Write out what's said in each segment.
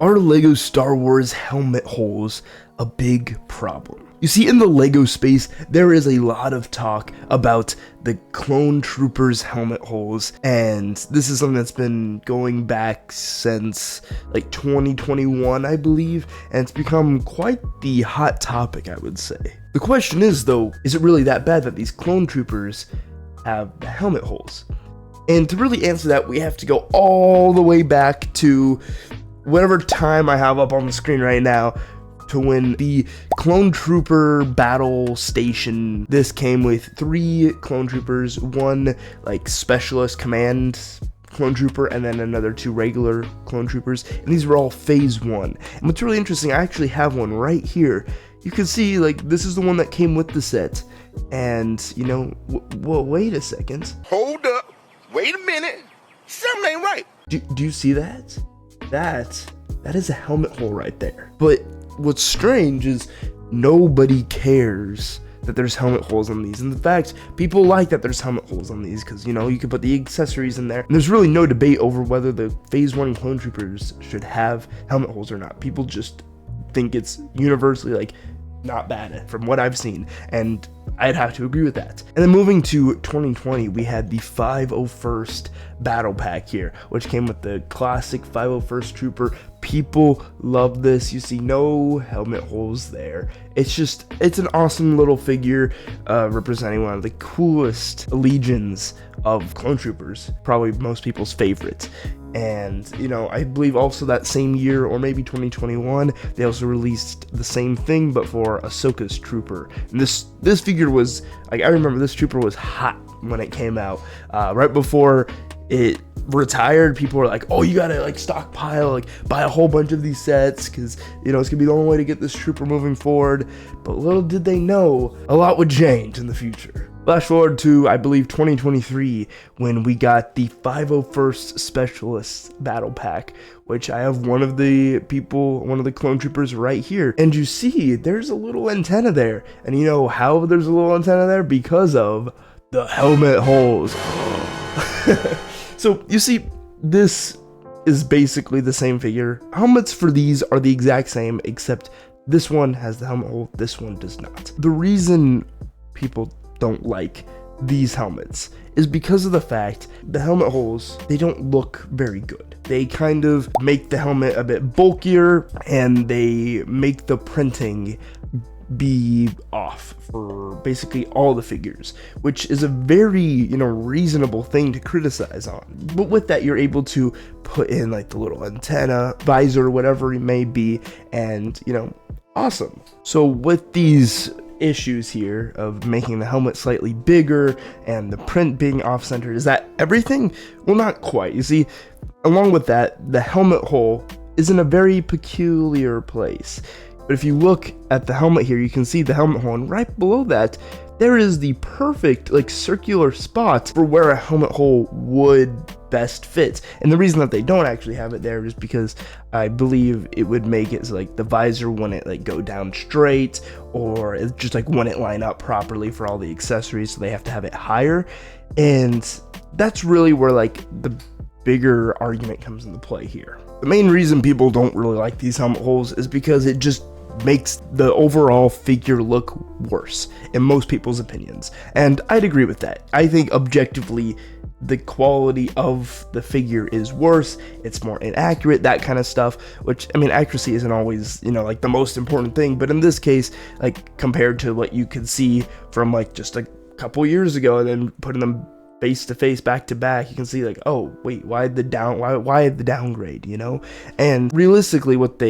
Are LEGO Star Wars helmet holes a big problem? You see, in the LEGO space, there is a lot of talk about the Clone Troopers helmet holes, and this is something that's been going back since like 2021, I believe, and it's become quite the hot topic, I would say. The question is, though, is it really that bad that these Clone Troopers have the helmet holes? And to really answer that, we have to go all the way back to whatever time I have up on the screen right now, to when the Clone Trooper battle station, this came with 3 Clone Troopers, 1 like specialist command Clone Trooper, and then another 2 regular Clone Troopers, and these were all phase 1. And what's really interesting, I actually have one right here. You can see, like, this is the one that came with the set, and, you know, well, wait a second. Hold up, wait a minute, something ain't right. Do you see that? That is a helmet hole right there. But what's strange is nobody cares that there's helmet holes on these. And in fact, people like that there's helmet holes on these because, you know, you can put the accessories in there. And there's really no debate over whether the Phase 1 Clone Troopers should have helmet holes or not. People just think it's universally, like, not bad from what I've seen, and I'd have to agree with that. And then moving to 2020, we had the 501st Battle Pack here, which came with the classic 501st Trooper. People love this. You see no helmet holes there. It's an awesome little figure representing one of the coolest legions of Clone Troopers, probably most people's favorite. And, you know, I believe also that same year, or maybe 2021, they also released the same thing, but for Ahsoka's Trooper. And this figure was, like, I remember this Trooper was hot when it came out. Right before it retired, people were like, oh, you gotta, like, stockpile, like, buy a whole bunch of these sets, because, you know, it's gonna be the only way to get this Trooper moving forward. But little did they know, a lot would change in the future. Flash forward to, I believe, 2023, when we got the 501st Specialist Battle Pack, which I have one of the Clone Troopers right here. And you see, there's a little antenna there. And you know how there's a little antenna there? Because of the helmet holes. So, you see, this is basically the same figure. Helmets for these are the exact same, except this one has the helmet hole, this one does not. The reason people don't like these helmets is because of the fact the helmet holes, they don't look very good. They kind of make the helmet a bit bulkier, and they make the printing be off for basically all the figures, which is a very, you know, reasonable thing to criticize on. But with that, you're able to put in like the little antenna, visor, whatever it may be, and, you know, awesome. So with these issues here of making the helmet slightly bigger and the print being off-centered, is that everything? Well, not quite. You see, along with that, the helmet hole is in a very peculiar place. But if you look at the helmet here, you can see the helmet hole, and right below that, there is the perfect, like, circular spot for where a helmet hole would best fit. And the reason that they don't actually have it there is because I believe it would make it so, like, the visor wouldn't, like, go down straight, or it just, like, wouldn't line up properly for all the accessories, so they have to have it higher. And that's really where, like, the bigger argument comes into play here. The main reason people don't really like these helmet holes is because it just makes the overall figure look worse, in most people's opinions. And I'd agree with that. I think objectively, the quality of the figure is worse, it's more inaccurate, that kind of stuff, which, I mean, accuracy isn't always, you know, like, the most important thing, but in this case, like, compared to what you could see from, like, just a couple years ago, and then putting them face to face, back to back, you can see, like, oh wait, why the downgrade, you know? And realistically, what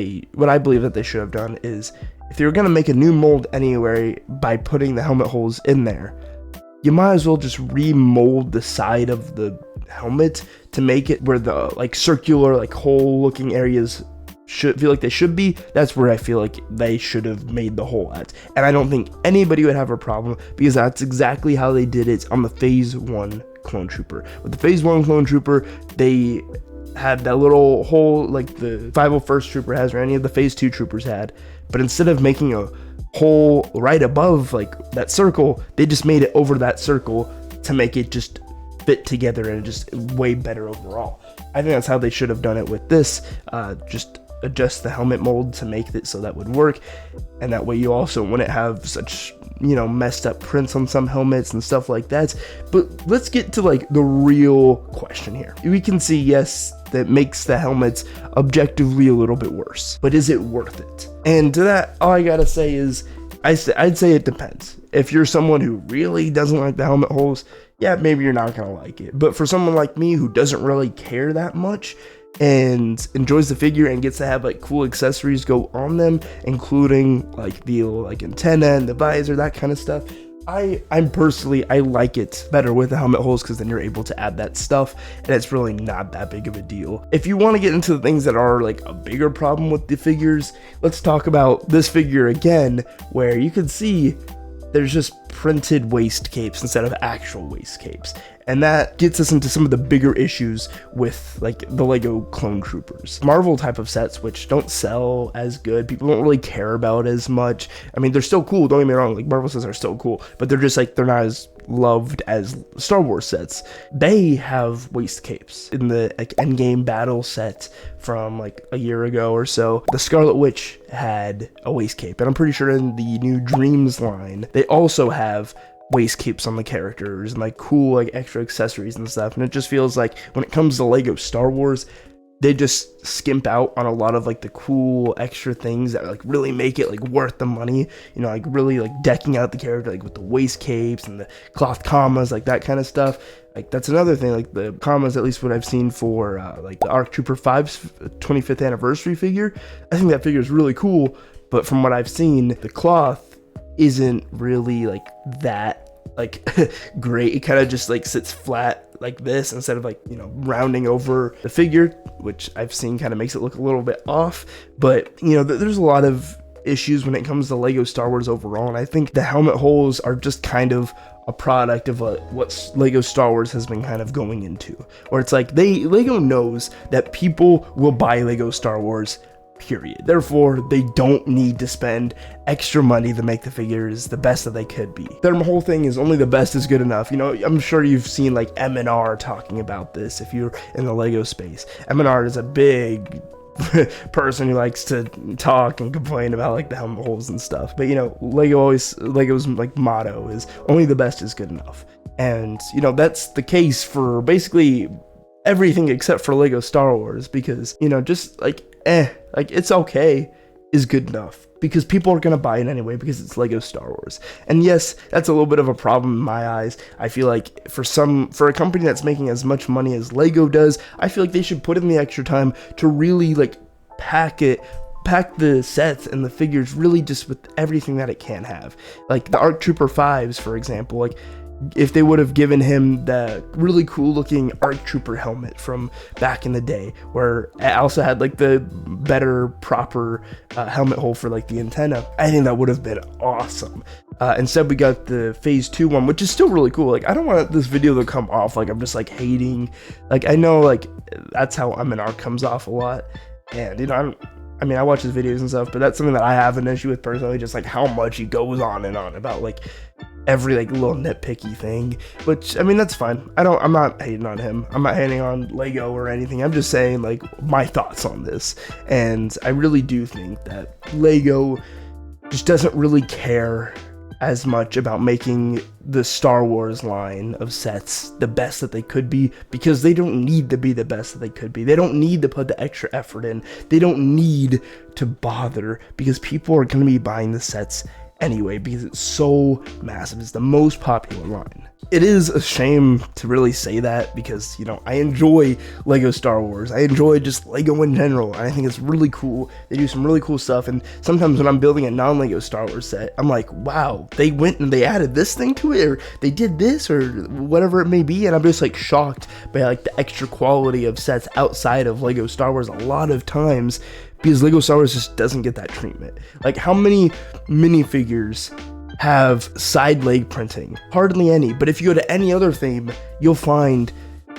I believe that they should have done is, if they were gonna make a new mold anyway by putting the helmet holes in there, you might as well just remold the side of the helmet to make it where the, like, circular, like, hole looking areas should feel like they should be. That's where I feel like they should have made the hole at. And I don't think anybody would have a problem, because that's exactly how they did it on the Phase 1 Clone Trooper. With the Phase 1 Clone Trooper, they had that little hole like the 501st Trooper has, or any of the Phase 2 Troopers had. But instead of making a hole right above, like, that circle, they just made it over that circle to make it just fit together, and just way better overall. I think that's how they should have done it with this. Just adjust the helmet mold to make it so that would work, and that way you also wouldn't have such, you know, messed up prints on some helmets and stuff like that. But let's get to like the real question here. We can see, yes, that makes the helmets objectively a little bit worse, but is it worth it? And to that, all I gotta say is I'd say it depends. If you're someone who really doesn't like the helmet holes, yeah, maybe you're not gonna like it. But for someone like me who doesn't really care that much and enjoys the figure and gets to have like cool accessories go on them, including like the like antenna and the visor, that kind of stuff, I'm personally, I like it better with the helmet holes, because then you're able to add that stuff and it's really not that big of a deal. If you want to get into the things that are like a bigger problem with the figures, let's talk about this figure again, where you can see there's just printed waist capes instead of actual waist capes. And that gets us into some of the bigger issues with like the Lego Clone Troopers. Marvel type of sets, which don't sell as good, people don't really care about as much. I mean, they're still cool, don't get me wrong, like Marvel sets are still cool, but they're just like, they're not as loved as Star Wars sets. They have waist capes. In the like Endgame battle set from like a year ago or so, the Scarlet Witch had a waist cape, and I'm pretty sure in the new Dreams line, they also have waist capes on the characters and like cool like extra accessories and stuff. And it just feels like when it comes to Lego Star Wars, they just skimp out on a lot of like the cool extra things that like really make it like worth the money, you know, like really like decking out the character like with the waist capes and the cloth commas, like that kind of stuff. Like that's another thing, like the commas, at least what I've seen for like the ARC Trooper 5's 25th anniversary figure, I think that figure is really cool, but from what I've seen, the cloth isn't really like that like great. It kind of just like sits flat like this instead of like, you know, rounding over the figure, which I've seen kind of makes it look a little bit off. But you know, there's a lot of issues when it comes to Lego Star Wars overall, and I think the helmet holes are just kind of a product of what Lego Star Wars has been kind of going into, where it's like Lego knows that people will buy Lego Star Wars, period. Therefore, they don't need to spend extra money to make the figures the best that they could be. Their whole thing is only the best is good enough. You know, I'm sure you've seen like M&R talking about this if you're in the Lego space. M&R is a big person who likes to talk and complain about like the helmet holes and stuff. But you know, Lego's like motto is only the best is good enough. And you know, that's the case for basically everything except for Lego Star Wars, because you know, just like like it's okay is good enough, because people are gonna buy it anyway because it's Lego Star Wars. And yes, that's a little bit of a problem in my eyes. I feel like for a company that's making as much money as Lego does, I feel like they should put in the extra time to really like pack the sets and the figures really just with everything that it can have. Like the ARC Trooper 5s, for example, like if they would have given him the really cool looking ARC Trooper helmet from back in the day, where it also had like the better proper helmet hole for like the antenna, I think that would have been awesome. Instead we got the Phase 2 one, which is still really cool. Like I don't want this video to come off like I'm just like hating. Like I know like that's how M&R comes off a lot, and you know, I watch his videos and stuff, but that's something that I have an issue with personally, just like how much he goes on and on about like every like little nitpicky thing, which I mean, that's fine. I'm not hating on him. I'm not hating on Lego or anything. I'm just saying like my thoughts on this. And I really do think that Lego just doesn't really care as much about making the Star Wars line of sets the best that they could be, because they don't need to be the best that they could be. They don't need to put the extra effort in. They don't need to bother, because people are going to be buying the sets anyway, because it's so massive. It's the most popular line. It is a shame to really say that, because you know, I enjoy Lego Star Wars. I enjoy just Lego in general, and I think it's really cool. They do some really cool stuff, and sometimes when I'm building a non-Lego Star Wars set, I'm like, wow, they went and they added this thing to it, or they did this, or whatever it may be, and I'm just like shocked by like the extra quality of sets outside of Lego Star Wars a lot of times, because Lego Star Wars just doesn't get that treatment. Like how many minifigures have side leg printing? Hardly any. But if you go to any other theme, you'll find,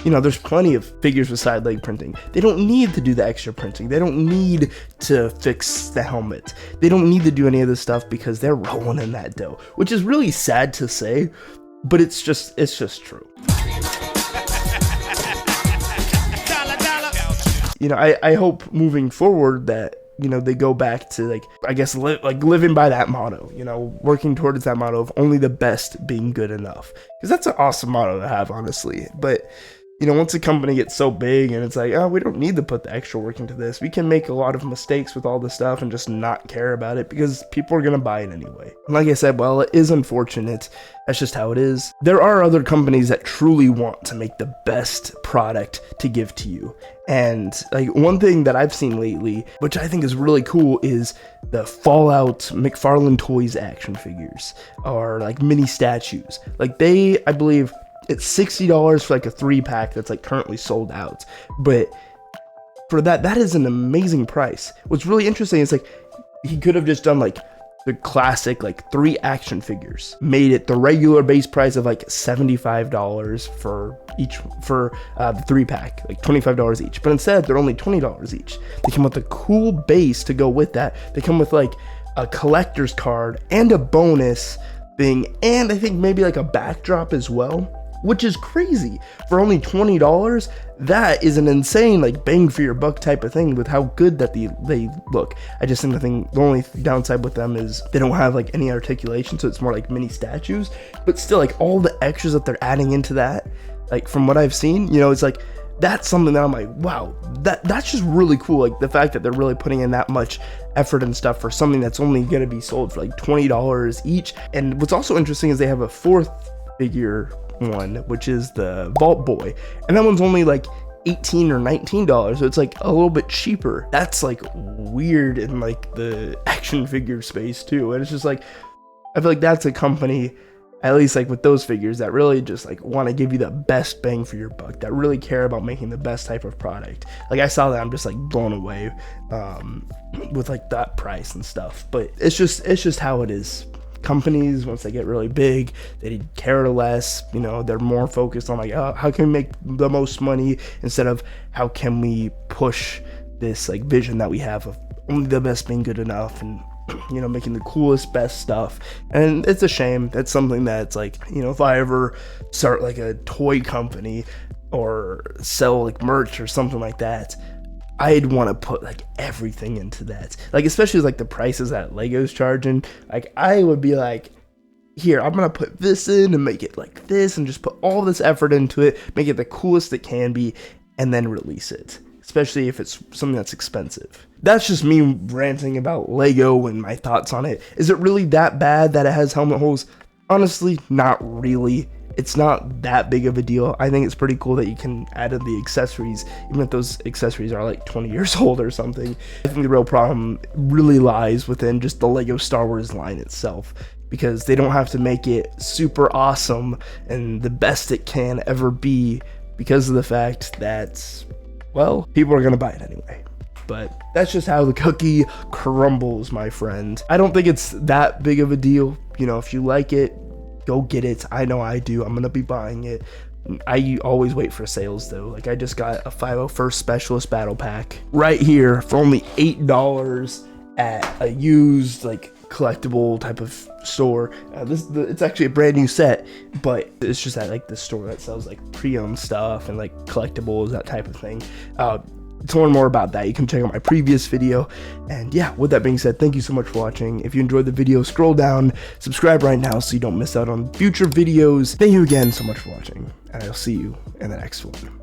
you know, there's plenty of figures with side leg printing. They don't need to do the extra printing. They don't need to fix the helmet. They don't need to do any of this stuff because they're rolling in that dough, which is really sad to say, but it's just true. you know, I hope moving forward that, you know, they go back to, like, I guess, living by that motto, you know, working towards that motto of only the best being good enough. Because that's an awesome motto to have, honestly. But, you know, once a company gets so big and it's like, oh, we don't need to put the extra work into this. We can make a lot of mistakes with all this stuff and just not care about it because people are going to buy it anyway. And like I said, well, it is unfortunate. That's just how it is. There are other companies that truly want to make the best product to give to you. And like one thing that I've seen lately, which I think is really cool, is the Fallout McFarlane Toys action figures, or like mini statues. Like they, I believe, it's $60 for like a 3-pack that's like currently sold out. But for that is an amazing price. What's really interesting is like he could have just done like the classic like 3 action figures, made it the regular base price of like $75 for each, for the 3-pack, like $25 each. But instead they're only $20 each. They come with a cool base to go with that. They come with like a collector's card and a bonus thing, and I think maybe like a backdrop as well, which is crazy. For only $20, that is an insane like bang for your buck type of thing with how good that they look. I just think the only downside with them is they don't have like any articulation, so it's more like mini statues. But still, like all the extras that they're adding into that, like from what I've seen, you know, it's like that's something that I'm like, wow, that's just really cool. Like the fact that they're really putting in that much effort and stuff for something that's only gonna be sold for like $20 each. And what's also interesting is they have a 4th figure one, which is the Vault Boy, and that one's only like $18 or $19, so it's like a little bit cheaper. That's like weird in like the action figure space too. And it's just like, I feel like that's a company, at least like with those figures, that really just like want to give you the best bang for your buck, that really care about making the best type of product. Like I saw that, I'm just like blown away with like that price and stuff. But it's just how it is. Companies, once they get really big, they care less. You know, they're more focused on like, oh, how can we make the most money, instead of how can we push this like vision that we have of only the best being good enough, and you know, making the coolest, best stuff. And it's a shame. That's something that's like, you know, if I ever start like a toy company or sell like merch or something like that, I'd want to put like everything into that. Like especially like the prices that Lego's charging, like I would be like, here, I'm gonna put this in and make it like this and just put all this effort into it, make it the coolest it can be, and then release it, especially if it's something that's expensive. That's just me ranting about Lego and my thoughts on it. Is it really that bad that it has helmet holes? Honestly, not really. It's not that big of a deal. I think it's pretty cool that you can add in the accessories, even if those accessories are like 20 years old or something. I think the real problem really lies within just the Lego Star Wars line itself, because they don't have to make it super awesome and the best it can ever be, because of the fact that, well, people are gonna buy it anyway. But that's just how the cookie crumbles, my friend. I don't think it's that big of a deal. You know, if you like it, go get it. I know I do. I'm gonna be buying it. I always wait for sales though. Like I just got a 501st Specialist Battle Pack right here for only $8 at a used like collectible type of store. It's actually a brand new set, but it's just at like the store that sells like pre-owned stuff and like collectibles, that type of thing. To learn more about that, you can check out my previous video. And yeah, with that being said, thank you so much for watching. If you enjoyed the video, scroll down, subscribe right now so you don't miss out on future videos. Thank you again so much for watching, and I'll see you in the next one.